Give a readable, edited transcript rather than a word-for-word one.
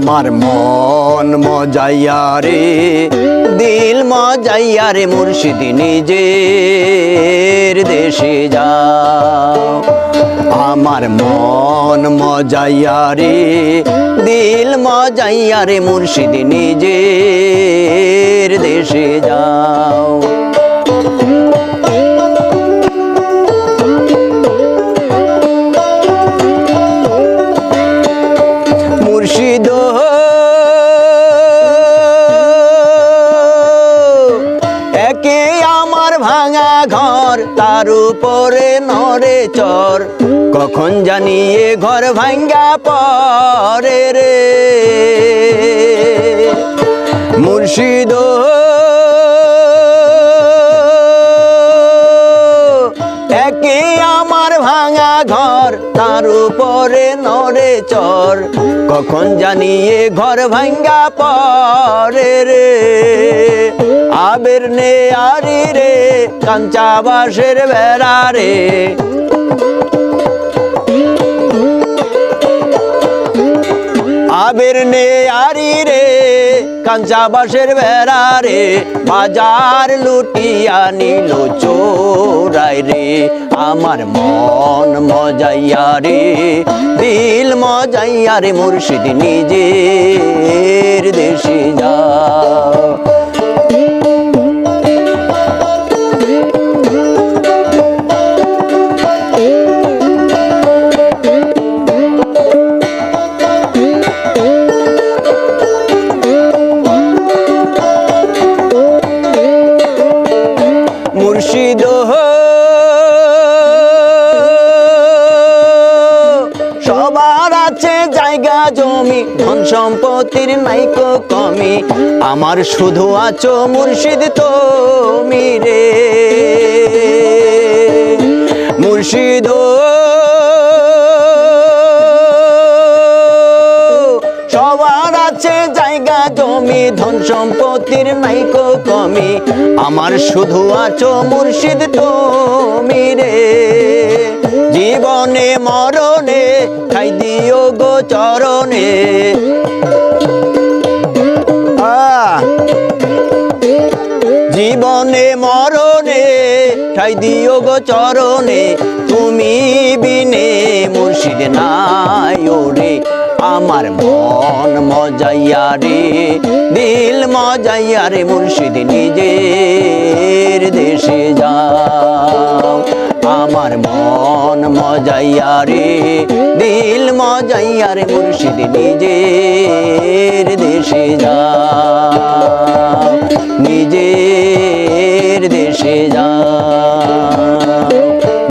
আমার মন মজাইয়া রে দিল মজাইয়া রে মুর্শিদ নিজের দেশে যাও। আমার মন মজাইয়া রে দিল মজাইয়া রে মুর্শিদ নিজের দেশে যাও। মুর্শিদ একে আমার ভাঙা ঘর তার উপরে নড়ে চর, কখন জানিয়ে ঘর ভাঙ্গা পরে রে। মুর্শিদ একে আমার ভাঙা ঘর তার উপরে নড়ে চর, কখন জানিয়ে ঘর ভাঙ্গা পরে রে। আবের নে আরি রে কাঞ্চা বাঁশের বেড়া রে, আবের নে আরি রে কাঞ্চা বাঁশের বেড়া রে, বাজার লুটিয়া নিল চোরাই রে। আমার মন মজাইয়া রে দিল মজাইয়া রে মুর্শিদ নিজের দেশে যাও। মুর্শিদ সবার আছে জায়গা জমি ধন সম্পত্তির নাইকো কমি, আমার শুধু আছো মুর্শিদ তুমি রে। মুর্শিদ সবার আছে জায়গা জমি ধন সম্পত্তির নাইকো কমি, আমার শুধু আছো মুর্শিদ তুমি রে। জীবনে মরণে ঠাই দিও গো চরণে, জীবনে মরণে ঠাই দিও গো চরণে, তুমি বিনে মুর্শিদ নাই ওরে। আমার মন মজাইয়া রে দিল মজাইয়া রে মুর্শিদ নিজের দেশে যাও। আমার মন মজাইয়া রে দিল মজাইয়া রে মুর্শিদ নিজের দেশে যাও, নিজের